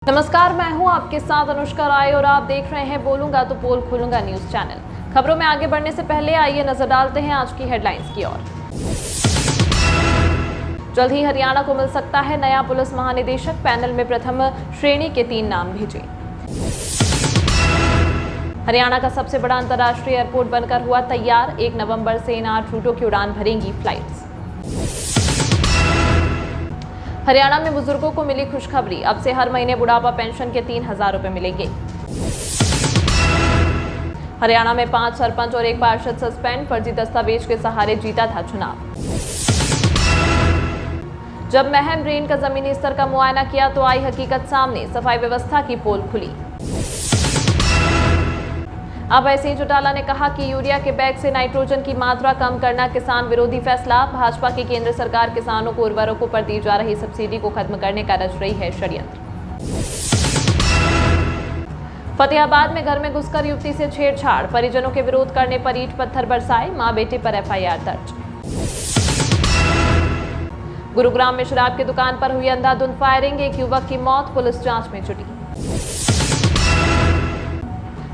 नमस्कार, मैं हूं आपके साथ अनुष्का राय और आप देख रहे हैं बोलूंगा तो पोल खोलूंगा न्यूज चैनल। खबरों में आगे बढ़ने से पहले आइए नजर डालते हैं आज की हेडलाइंस की ओर। जल्द ही हरियाणा को मिल सकता है नया पुलिस महानिदेशक, पैनल में प्रथम श्रेणी के 3 नाम भेजे। हरियाणा का सबसे बड़ा अंतर्राष्ट्रीय एयरपोर्ट बनकर हुआ तैयार, 1 नवंबर से इन 8 रूटों की उड़ान भरेंगी फ्लाइट्स। हरियाणा में बुजुर्गों को मिली खुशखबरी, अब से हर महीने बुढ़ापा पेंशन के 3,000 रुपए मिलेंगे। हरियाणा में 5 सरपंच और 1 पार्षद सस्पेंड, फर्जी दस्तावेज के सहारे जीता था चुनाव। जब महम ड्रेन का जमीनी स्तर का मुआयना किया तो आई हकीकत सामने, सफाई व्यवस्था की पोल खुली। अब ऐसे चौटाला ने कहा कि यूरिया के बैग से नाइट्रोजन की मात्रा कम करना किसान विरोधी फैसला, भाजपा की केंद्र सरकार किसानों को उर्वरकों पर दी जा रही सब्सिडी को खत्म करने का रच रही है षड्यंत्र। फतेहाबाद में घर में घुसकर युवती से छेड़छाड़, परिजनों के विरोध करने पर ईंट पत्थर बरसाए, मां बेटे पर FIR दर्ज। गुरुग्राम में शराब की दुकान पर हुई अंधाधुंध फायरिंग, 1 युवक की मौत, पुलिस जांच में जुटी।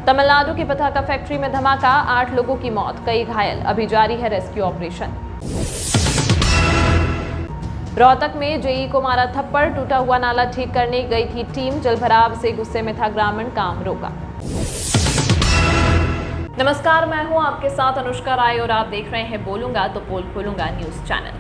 तमिलनाडु की पताका फैक्ट्री में धमाका, 8 लोगों की मौत, कई घायल, अभी जारी है रेस्क्यू ऑपरेशन। रोहतक में JE को मारा थप्पड़, टूटा हुआ नाला ठीक करने गई थी टीम, जलभराव से गुस्से में था ग्रामीण, काम रोका। नमस्कार, मैं हूं आपके साथ अनुष्का राय और आप देख रहे हैं बोलूंगा तो पोल खोलूंगा न्यूज चैनल।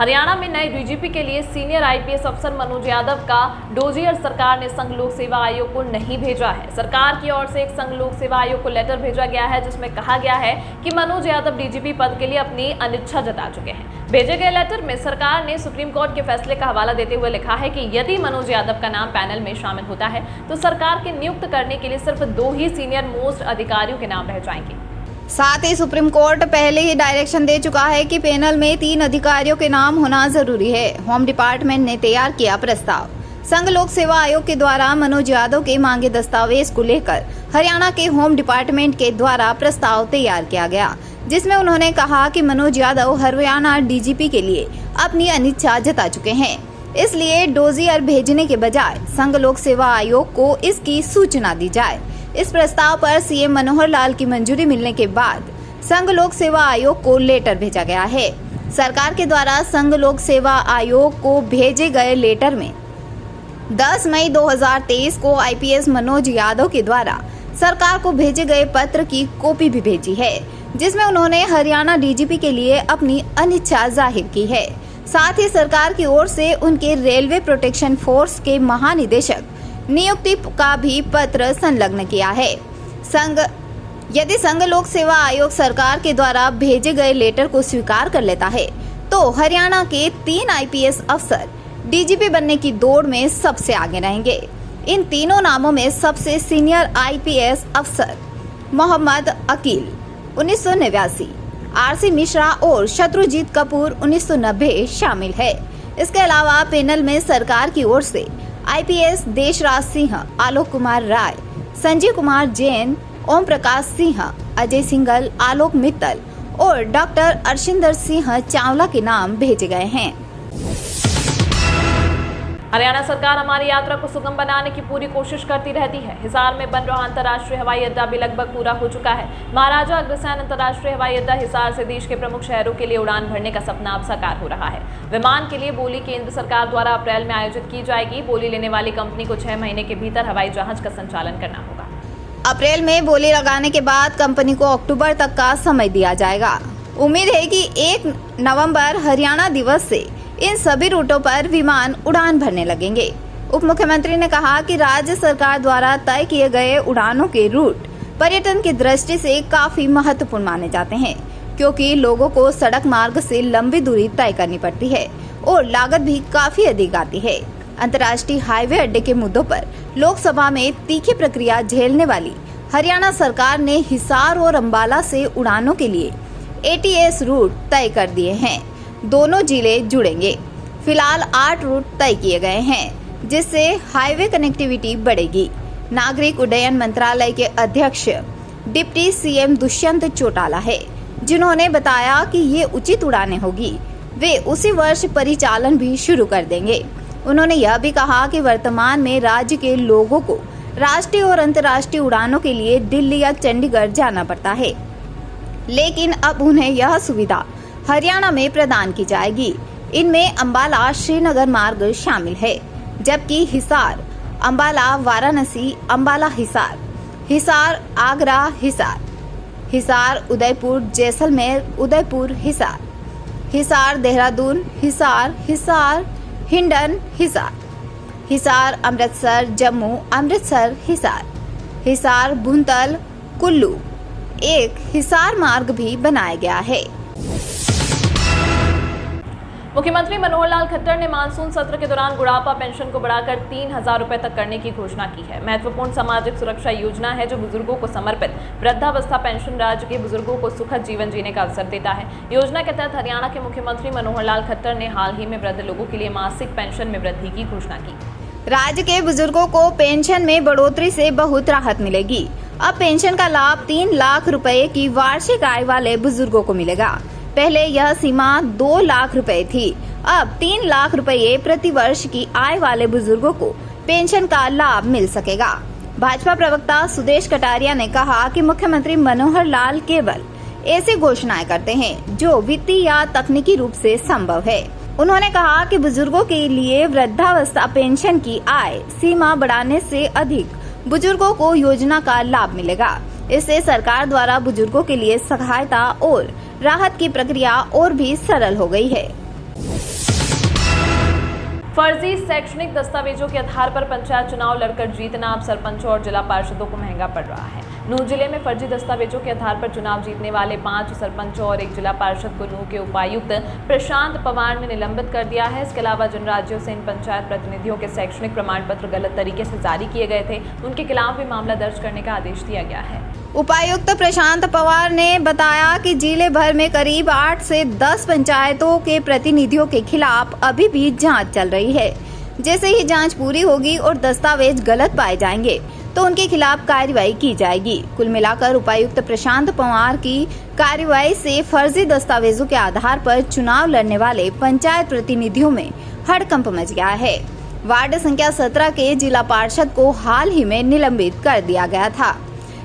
हरियाणा में नए DGP के लिए सीनियर IPS अफसर मनोज यादव का डोजियर सरकार ने संघ लोक सेवा आयोग को नहीं भेजा है। सरकार की ओर से एक संघ लोक सेवा आयोग को लेटर भेजा गया है जिसमें कहा गया है कि मनोज यादव DGP पद के लिए अपनी अनिच्छा जता चुके हैं। भेजे गए लेटर में सरकार ने सुप्रीम कोर्ट के फैसले का हवाला देते हुए लिखा है कि यदि मनोज यादव का नाम पैनल में शामिल होता है तो सरकार के नियुक्त करने के लिए सिर्फ 2 ही सीनियर मोस्ट अधिकारियों के नाम रह जाएंगे। साथ ही सुप्रीम कोर्ट पहले ही डायरेक्शन दे चुका है कि पैनल में 3 अधिकारियों के नाम होना जरूरी है। होम डिपार्टमेंट ने तैयार किया प्रस्ताव। संघ लोक सेवा आयोग के द्वारा मनोज यादव के मांगे दस्तावेज को लेकर हरियाणा के होम डिपार्टमेंट के द्वारा प्रस्ताव तैयार किया गया, जिसमें उन्होंने कहा कि मनोज यादव हरियाणा DGP के लिए अपनी अनिच्छा जता चुके हैं, इसलिए डोजियर भेजने के बजाय संघ लोक सेवा आयोग को इसकी सूचना दी जाए। इस प्रस्ताव पर CM मनोहर लाल की मंजूरी मिलने के बाद संघ लोक सेवा आयोग को लेटर भेजा गया है। सरकार के द्वारा संघ लोक सेवा आयोग को भेजे गए लेटर में 10 मई 2023 को IPS मनोज यादव के द्वारा सरकार को भेजे गए पत्र की कॉपी भी भेजी है, जिसमें उन्होंने हरियाणा DGP के लिए अपनी अनिच्छा जाहिर की है। साथ ही सरकार की ओर से उनके रेलवे प्रोटेक्शन फोर्स के महानिदेशक नियुक्ति का भी पत्र संलग्न किया है। यदि संघ लोक सेवा आयोग सरकार के द्वारा भेजे गए लेटर को स्वीकार कर लेता है तो हरियाणा के 3 IPS अफसर DGP बनने की दौड़ में सबसे आगे रहेंगे। इन तीनों नामों में सबसे सीनियर IPS अफसर मोहम्मद अकील 1989, RC मिश्रा और शत्रुजीत कपूर 1990 शामिल है। इसके अलावा पैनल में सरकार की ओर से IPS देशराज सिंह, आलोक कुमार राय, संजीव कुमार जैन, ओम प्रकाश सिंह, अजय सिंघल, आलोक मित्तल और डॉक्टर अर्शिंदर सिंह चावला के नाम भेजे गए हैं। हरियाणा सरकार हमारी यात्रा को सुगम बनाने की पूरी कोशिश करती रहती है। हिसार में बन रहा अंतर्राष्ट्रीय हवाई अड्डा भी लगभग पूरा हो चुका है। महाराजा अग्रसेन अंतर्राष्ट्रीय हवाई अड्डा हिसार से देश के प्रमुख शहरों के लिए उड़ान भरने का सपना अब साकार हो रहा है। विमान के लिए बोली केंद्र सरकार द्वारा अप्रैल में आयोजित की जाएगी। बोली लेने वाली कंपनी को 6 महीने के भीतर हवाई जहाज का संचालन करना होगा। अप्रैल में बोली लगाने के बाद कंपनी को अक्टूबर तक का समय दिया जाएगा। उम्मीद है कि 1 नवंबर हरियाणा दिवस से इन सभी रूटों पर विमान उड़ान भरने लगेंगे। उप मुख्यमंत्री ने कहा कि राज्य सरकार द्वारा तय किए गए उड़ानों के रूट पर्यटन की दृष्टि से काफी महत्वपूर्ण माने जाते हैं, क्योंकि लोगों को सड़क मार्ग से लंबी दूरी तय करनी पड़ती है और लागत भी काफी अधिक आती है। अंतर्राष्ट्रीय हाईवे अड्डे के मुद्दों पर लोकसभा में तीखी प्रक्रिया झेलने वाली हरियाणा सरकार ने हिसार और अंबाला से उड़ानों के लिए ATS रूट तय कर दिए हैं। दोनों जिले जुड़ेंगे। फिलहाल 8 रूट तय किए गए हैं, जिससे हाईवे कनेक्टिविटी बढ़ेगी। नागरिक उड्डयन मंत्रालय के अध्यक्ष डिप्टी CM दुष्यंत चौटाला है, जिन्होंने बताया कि ये उचित उड़ानें होगी। वे उसी वर्ष परिचालन भी शुरू कर देंगे। उन्होंने यह भी कहा कि वर्तमान में राज्य के लोगों को राष्ट्रीय और अंतर्राष्ट्रीय उड़ानों के लिए दिल्ली या चंडीगढ़ जाना पड़ता है, लेकिन अब उन्हें यह सुविधा हरियाणा में प्रदान की जाएगी। इनमें अंबाला श्रीनगर मार्ग शामिल है, जबकि हिसार अंबाला वाराणसी, अंबाला हिसार, हिसार आगरा हिसार, हिसार उदयपुर जैसलमेर उदयपुर हिसार, हिसार देहरादून हिसार, हिसार हिंडन हिसार, हिसार अमृतसर जम्मू अमृतसर हिसार, हिसार भुंतल कुल्लू एक हिसार मार्ग भी बनाया गया है। मुख्यमंत्री मनोहर लाल खट्टर ने मानसून सत्र के दौरान बुढ़ापा पेंशन को बढ़ाकर 3,000 रुपए तक करने की घोषणा की है। महत्वपूर्ण सामाजिक सुरक्षा योजना है जो बुजुर्गों को समर्पित वृद्धावस्था पेंशन राज्य के बुजुर्गों को सुखद जीवन जीने का अवसर देता है। योजना के तहत हरियाणा के मुख्यमंत्री मनोहर लाल खट्टर ने हाल ही में वृद्ध लोगों के लिए मासिक पेंशन में वृद्धि की घोषणा की। राज्य के बुजुर्गों को पेंशन में बढ़ोतरी से बहुत राहत मिलेगी। अब पेंशन का लाभ 3 लाख रुपए की वार्षिक आय वाले बुजुर्गों को मिलेगा। पहले यह सीमा 2 लाख रुपए थी। अब 3 लाख रुपए प्रति वर्ष की आय वाले बुजुर्गों को पेंशन का लाभ मिल सकेगा। भाजपा प्रवक्ता सुदेश कटारिया ने कहा कि मुख्यमंत्री मनोहर लाल केवल ऐसी घोषणाएं करते हैं जो वित्तीय या तकनीकी रूप से संभव है। उन्होंने कहा कि बुजुर्गों के लिए वृद्धावस्था पेंशन की आय सीमा बढ़ाने से अधिक बुजुर्गों को योजना का लाभ मिलेगा। इससे सरकार द्वारा बुजुर्गों के लिए सहायता और राहत की प्रक्रिया और भी सरल हो गई है। फर्जी शैक्षणिक दस्तावेजों के आधार पर पंचायत चुनाव लड़कर जीतना अब सरपंचों और जिला पार्षदों को महंगा पड़ रहा है। नूंह जिले में फर्जी दस्तावेजों के आधार पर चुनाव जीतने वाले 5 सरपंचों और 1 जिला पार्षद को नूंह के उपायुक्त प्रशांत पवार ने निलंबित कर दिया है। इसके अलावा जिन राज्यों से इन पंचायत प्रतिनिधियों के शैक्षणिक प्रमाण पत्र गलत तरीके से जारी किए गए थे, उनके खिलाफ भी मामला दर्ज करने का आदेश दिया गया है। उपायुक्त प्रशांत पवार ने बताया कि जिले भर में करीब 8 से 10 पंचायतों के प्रतिनिधियों के खिलाफ अभी भी जांच चल रही है। जैसे ही जांच पूरी होगी और दस्तावेज गलत पाए जाएंगे तो उनके खिलाफ कार्रवाई की जाएगी। कुल मिलाकर उपायुक्त प्रशांत पवार की कार्रवाई से फर्जी दस्तावेजों के आधार पर चुनाव लड़ने वाले पंचायत प्रतिनिधियों में हड़कंप मच गया है। वार्ड संख्या 17 के जिला पार्षद को हाल ही में निलंबित कर दिया गया था।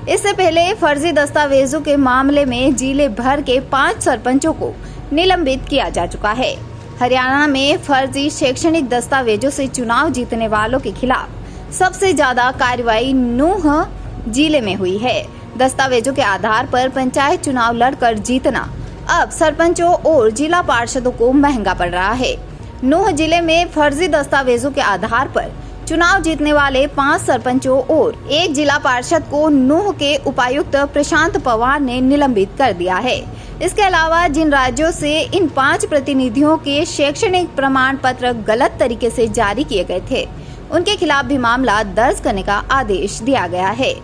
इससे पहले फर्जी दस्तावेजों के मामले में जिले भर के 5 सरपंचों को निलंबित किया जा चुका है। हरियाणा में फर्जी शैक्षणिक दस्तावेजों से चुनाव जीतने वालों के खिलाफ सबसे ज्यादा कार्रवाई नूंह जिले में हुई है। दस्तावेजों के आधार पर पंचायत चुनाव लड़कर जीतना अब सरपंचों और जिला पार्षदों को महंगा पड़ रहा है। नूंह जिले में फर्जी दस्तावेजों के आधार पर चुनाव जीतने वाले 5 सरपंचों और 1 जिला पार्षद को नूंह के उपायुक्त प्रशांत पवार ने निलंबित कर दिया है। इसके अलावा जिन राज्यों से इन 5 प्रतिनिधियों के शैक्षणिक प्रमाण पत्र गलत तरीके से जारी किए गए थे, उनके खिलाफ भी मामला दर्ज करने का आदेश दिया गया है।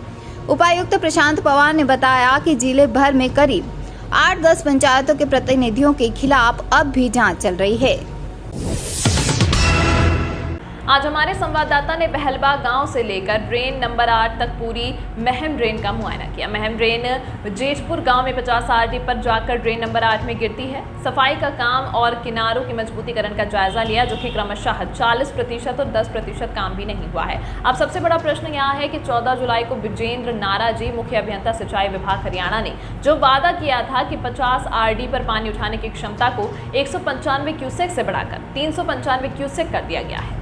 उपायुक्त प्रशांत पवार ने बताया कि जिले भर में करीब 8-10 पंचायतों के प्रतिनिधियों के खिलाफ अब भी जांच चल रही है। आज हमारे संवाददाता ने बहलबाग गांव से लेकर ड्रेन नंबर 8 तक पूरी महम ड्रेन का मुआयना किया। महम ड्रेन जेठपुर गांव में 50 आरडी पर जाकर ड्रेन नंबर 8 में गिरती है। सफाई का काम और किनारों की मजबूतीकरण का जायजा लिया, जो कि क्रमशः 40% और 10% काम भी नहीं हुआ है। अब सबसे बड़ा प्रश्न यहाँ है कि 14 जुलाई को विजेंद्र नारा जी, मुख्य अभियंता सिंचाई विभाग हरियाणा ने जो वादा किया था कि 50 आरडी पर पानी उठाने की क्षमता को 195 क्यूसेक से बढ़ाकर 395 क्यूसेक कर दिया गया है,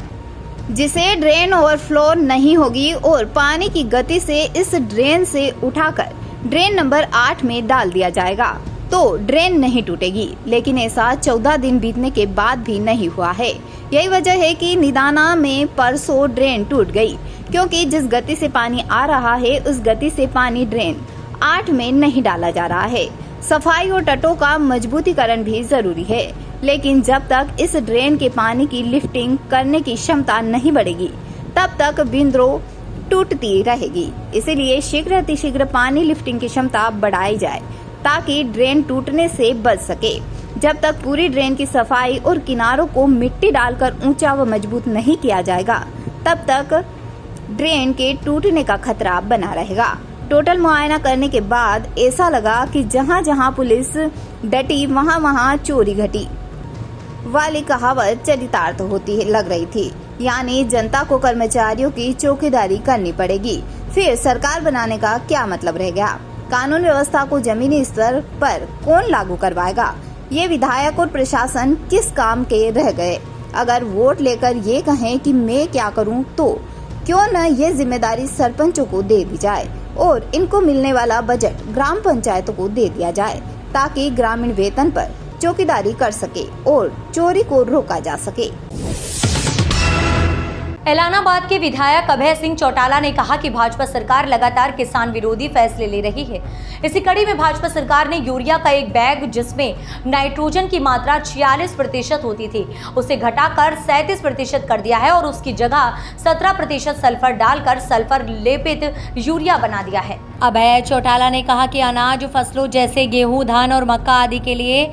जिसे ड्रेन ओवरफ्लो नहीं होगी और पानी की गति से इस ड्रेन से उठाकर ड्रेन नंबर 8 में डाल दिया जाएगा तो ड्रेन नहीं टूटेगी। लेकिन ऐसा 14 दिन बीतने के बाद भी नहीं हुआ है। यही वजह है कि निदाना में परसों ड्रेन टूट गई, क्योंकि जिस गति से पानी आ रहा है उस गति से पानी ड्रेन 8 में नहीं डाला जा रहा है। सफाई और तटों का मजबूतीकरण भी जरूरी है, लेकिन जब तक इस ड्रेन के पानी की लिफ्टिंग करने की क्षमता नहीं बढ़ेगी तब तक बिंदरों टूटती रहेगी। इसीलिए शीघ्र अतिशीघ्र पानी लिफ्टिंग की क्षमता बढ़ाई जाए ताकि ड्रेन टूटने से बच सके। जब तक पूरी ड्रेन की सफाई और किनारों को मिट्टी डालकर ऊंचा व मजबूत नहीं किया जाएगा तब तक ड्रेन के टूटने का खतरा बना रहेगा। टोटल मुआयना करने के बाद ऐसा लगा कि जहां जहां पुलिस डटी वहां वहां चोरी घटी वाली कहावत चरितार्थ होती लग रही थी। यानी जनता को कर्मचारियों की चौकीदारी करनी पड़ेगी। फिर सरकार बनाने का क्या मतलब रह गया? कानून व्यवस्था को जमीनी स्तर पर कौन लागू करवाएगा? ये विधायक और प्रशासन किस काम के रह गए? अगर वोट लेकर ये कहें कि मैं क्या करूं, तो क्यों न ये जिम्मेदारी सरपंचों को दे दी जाए और इनको मिलने वाला बजट ग्राम पंचायतों को दे दिया जाए, ताकि ग्रामीण वेतन पर चौकीदारी कर सके और चोरी को रोका जा सके। एलानाबाद के विधायक अभय सिंह चौटाला ने कहा कि भाजपा सरकार लगातार किसान विरोधी फैसले ले रही है। इसी कड़ी में भाजपा सरकार ने यूरिया का एक बैग जिसमें नाइट्रोजन की मात्रा 46% होती थी, उसे घटाकर 37% कर दिया है और उसकी जगह 17% सल्फर डालकर सल्फर लेपित यूरिया बना दिया है। अभय चौटाला ने कहा कि अनाज फसलों जैसे गेहूं, धान और मक्का आदि के लिए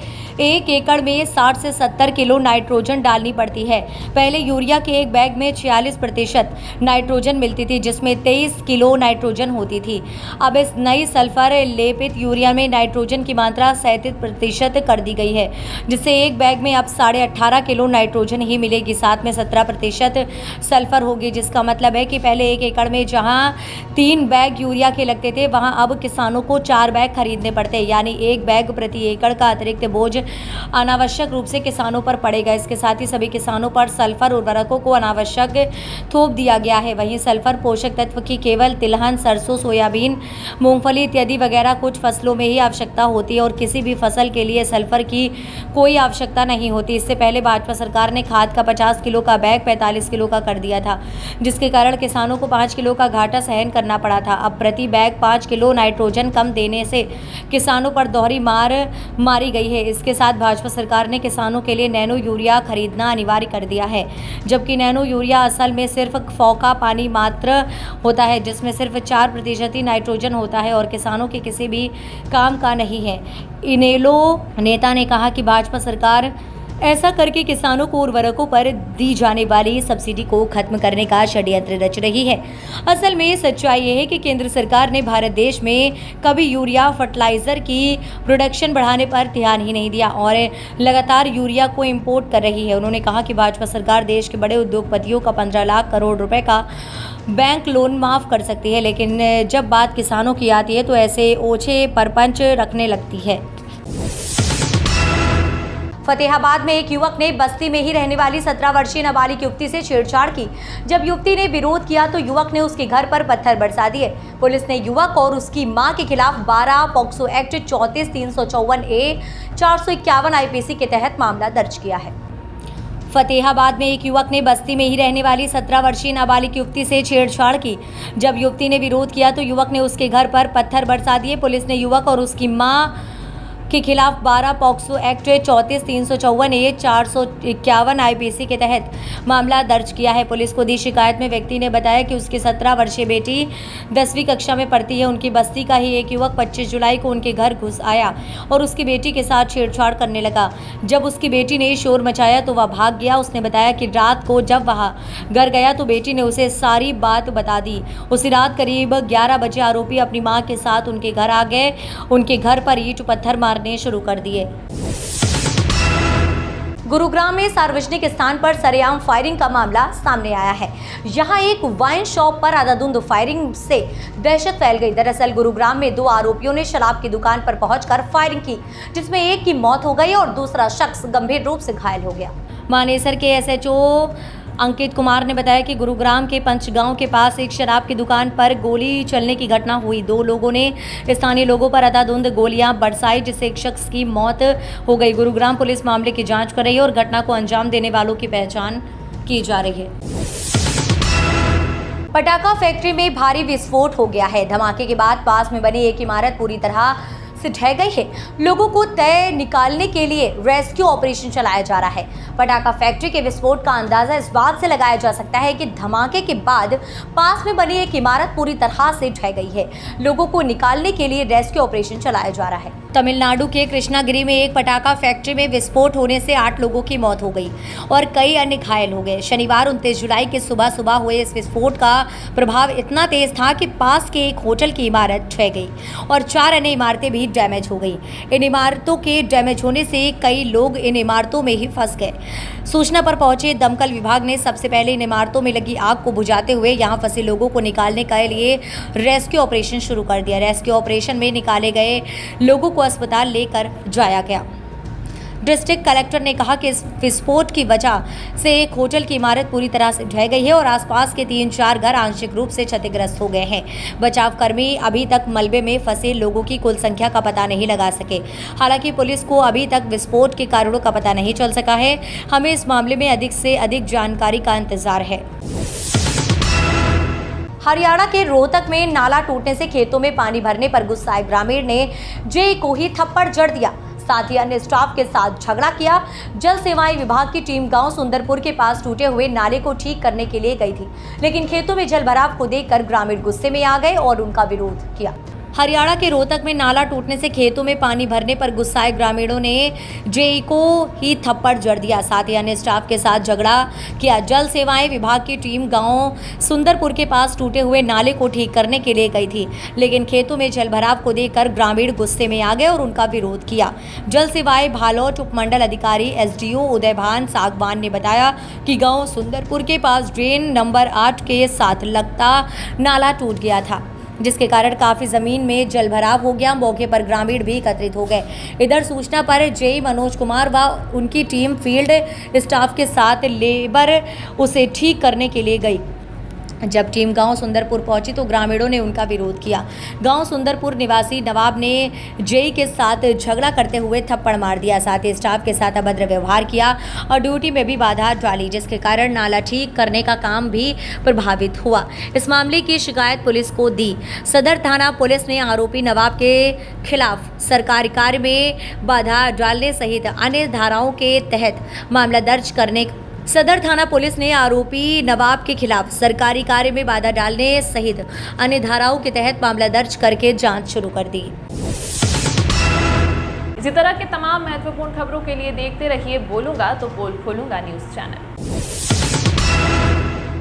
1 एकड़ में 60 से 70 किलो नाइट्रोजन डालनी पड़ती है। पहले यूरिया के एक बैग में 46% नाइट्रोजन मिलती थी, जिसमें 23 किलो नाइट्रोजन होती थी। अब इस नई सल्फर लेपित यूरिया में नाइट्रोजन की मात्रा 37% कर दी गई है, जिससे एक बैग में अब 18.5 किलो नाइट्रोजन ही मिलेगी। साथ में 17% सल्फर होगी, जिसका मतलब है कि पहले 1 एकड़ में जहां 3 बैग यूरिया के लगते थे, वहां अब किसानों को 4 बैग खरीदने पड़ते हैं, यानी 1 बैग प्रति एकड़ का अतिरिक्त बोझ अनावश्यक रूप से किसानों पर पड़ेगा। इसके साथ ही सभी किसानों पर सल्फर उर्वरकों को अनावश्यक थोप दिया गया है। वहीं सल्फर पोषक तत्व की केवल तिलहन, सरसों, सोयाबीन, मूंगफली इत्यादि वगैरह कुछ फसलों में ही आवश्यकता होती है और किसी भी फसल के लिए सल्फर की कोई आवश्यकता नहीं होती। इससे पहले भाजपा सरकार ने खाद का 50 किलो का बैग 45 किलो का कर दिया था, जिसके कारण किसानों को 5 किलो का घाटा सहन करना पड़ा था। अब प्रति बैग 5 किलो नाइट्रोजन कम देने से किसानों पर दोहरी मार मारी गई है। इसके साथ भाजपा सरकार ने किसानों के लिए नैनो यूरिया खरीदना अनिवार्य कर दिया है, जबकि नैनो यूरिया असल में सिर्फ फोका पानी मात्र होता है, जिसमें सिर्फ 4% ही नाइट्रोजन होता है और किसानों के किसी भी काम का नहीं है। इनेलो नेता ने कहा कि भाजपा सरकार ऐसा करके किसानों को उर्वरकों पर दी जाने वाली सब्सिडी को खत्म करने का षड्यंत्र रच रही है। असल में सच्चाई ये है कि केंद्र सरकार ने भारत देश में कभी यूरिया फर्टिलाइजर की प्रोडक्शन बढ़ाने पर ध्यान ही नहीं दिया और लगातार यूरिया को इंपोर्ट कर रही है। उन्होंने कहा कि भाजपा सरकार देश के बड़े उद्योगपतियों का 15 लाख करोड़ रुपए का बैंक लोन माफ कर सकती है, लेकिन जब बात किसानों की आती है तो ऐसे ओछे परपंच रखने लगती है। फतेहाबाद में एक युवक ने बस्ती में ही रहने वाली 17 वर्षीय नाबालिग युवती से छेड़छाड़ की। जब युवती ने विरोध किया तो युवक ने उसके घर पर पत्थर बरसा दिए। पुलिस ने युवक और उसकी मां के खिलाफ 12 पॉक्सो एक्ट 34, 354A, 451 IPC के तहत मामला दर्ज किया है। फतेहाबाद में एक युवक ने बस्ती में ही रहने वाली 17 वर्षीय नाबालिग युवती से छेड़छाड़ की। जब युवती ने विरोध किया तो युवक ने उसके घर पर पत्थर बरसा दिए। पुलिस ने युवक और उसकी मां के खिलाफ 12 पॉक्सो एक्ट 34, 354A, 451 IPC के तहत मामला दर्ज किया है। पुलिस को दी शिकायत में व्यक्ति ने बताया कि उसकी 17 वर्षीय बेटी 10वीं कक्षा में पढ़ती है। उनकी बस्ती का ही एक युवक 25 जुलाई को उनके घर घुस आया और उसकी बेटी के साथ छेड़छाड़ करने लगा। जब उसकी बेटी ने शोर मचाया तो वह भाग गया। उसने बताया कि रात को जब वह घर गया तो बेटी ने उसे सारी बात बता दी। उसी रात करीब 11 बजे आरोपी अपनी मां के साथ उनके घर आ गए। उनके घर पर ईंट पत्थर मारने शुरू कर दिए। गुरुग्राम में सार्वजनिक स्थान पर सरेआम फायरिंग का मामला सामने आया है। यहां एक वाइन शॉप पर आधाधुंध फायरिंग से दहशत फैल गई। दरअसल गुरुग्राम में 2 आरोपियों ने शराब की दुकान पर पहुंचकर फायरिंग की, जिसमें एक की मौत हो गई और दूसरा शख्स गंभीर रूप से घायल हो गया। मानेसर के SHO अंकित कुमार ने बताया कि गुरुग्राम के पंचगांव के पास एक शराब की दुकान पर गोली चलने की घटना हुई। 2 लोगों ने स्थानीय लोगों पर अंधाधुंध गोलियां बरसाई, जिससे एक शख्स की मौत हो गई। गुरुग्राम पुलिस मामले की जांच कर रही है और घटना को अंजाम देने वालों की पहचान की जा रही है। पटाखा फैक्ट्री में भारी विस्फोट हो गया है। धमाके के बाद पास में बनी एक इमारत पूरी तरह से ढह गई है। लोगों को तय निकालने के लिए रेस्क्यू ऑपरेशन चलाया जा रहा है। पटाखा फैक्ट्री के विस्फोट का अंदाजा इस बात से लगाया जा सकता है कि धमाके के बाद पास में बनी एक इमारत पूरी तरह से ढह गई है। लोगों को निकालने के लिए रेस्क्यू ऑपरेशन चलाया जा रहा है। तमिलनाडु के कृष्णागिरी में एक पटाखा फैक्ट्री में विस्फोट होने से 8 लोगों की मौत हो गई और कई अन्य घायल हो गए। शनिवार 29 जुलाई की सुबह हुए इस विस्फोट का प्रभाव इतना तेज था कि पास के एक होटल की इमारत ढह गई और 4 अन्य इमारतें भी डैमेज हो गई। इन इमारतों के डैमेज होने से कई लोग इन इमारतों में ही फंस गए। सूचना पर पहुंचे दमकल विभाग ने सबसे पहले इन इमारतों में लगी आग को बुझाते हुए यहां फंसे लोगों को निकालने के लिए रेस्क्यू ऑपरेशन शुरू कर दिया। रेस्क्यू ऑपरेशन में निकाले गए लोगों को अस्पताल लेकर जाया गया। डिस्ट्रिक्ट कलेक्टर ने कहा कि इस विस्फोट की वजह से एक होटल की इमारत पूरी तरह से ढह गई है और आसपास के 3-4 घर आंशिक रूप से क्षतिग्रस्त हो गए हैं। बचाव कर्मी अभी तक मलबे में फंसे लोगों की कुल संख्या का पता नहीं लगा सके। हालांकि पुलिस को अभी तक विस्फोट के कारणों का पता नहीं चल सका है। हमें इस मामले में अधिक से अधिक जानकारी का इंतजार है। हरियाणा के रोहतक में नाला टूटने से खेतों में पानी भरने पर गुस्साए ग्रामीण ने जेई को ही थप्पड़ जड़ दिया, साथ ही अन्य स्टाफ के साथ झगड़ा किया। जल सेवाएं विभाग की टीम गांव सुंदरपुर के पास टूटे हुए नाले को ठीक करने के लिए गई थी, लेकिन खेतों में जलभराव को देखकर ग्रामीण गुस्से में आ गए और उनका विरोध किया। हरियाणा के रोहतक में नाला टूटने से खेतों में पानी भरने पर गुस्साए ग्रामीणों ने जेई को ही थप्पड़ जड़ दिया, साथ ही अन्य स्टाफ के साथ झगड़ा किया। जल सेवाएं विभाग की टीम गांव सुंदरपुर के पास टूटे हुए नाले को ठीक करने के लिए गई थी, लेकिन खेतों में जलभराव को देखकर ग्रामीण गुस्से में आ गए और उनका विरोध किया। जल सेवाएं भालौट उपमंडल अधिकारी एसडीओ उदयभान सागवान ने बताया कि गाँव सुंदरपुर के पास ड्रेन नंबर 8 के साथ लगता नाला टूट गया था, जिसके कारण काफ़ी ज़मीन में जलभराव हो गया। मौके पर ग्रामीण भी एकत्रित हो गए। इधर सूचना पर जेई मनोज कुमार व उनकी टीम फील्ड स्टाफ के साथ लेबर उसे ठीक करने के लिए गई। जब टीम गांव सुंदरपुर पहुंची तो ग्रामीणों ने उनका विरोध किया। गांव सुंदरपुर निवासी नवाब ने जेई के साथ झगड़ा करते हुए थप्पड़ मार दिया, साथ ही स्टाफ के साथ अभद्र व्यवहार किया और ड्यूटी में भी बाधा डाली, जिसके कारण नाला ठीक करने का काम भी प्रभावित हुआ। इस मामले की शिकायत पुलिस को दी। सदर थाना पुलिस ने आरोपी नवाब के खिलाफ सरकारी कार्य में बाधा डालने सहित अन्य धाराओं के तहत मामला दर्ज करने सदर थाना पुलिस ने आरोपी नवाब के खिलाफ सरकारी कार्य में बाधा डालने सहित अन्य धाराओं के तहत मामला दर्ज करके जांच शुरू कर दी। इसी तरह के तमाम महत्वपूर्ण खबरों के लिए देखते रहिए बोलूंगा तो पोल खोलूंगा न्यूज़ चैनल।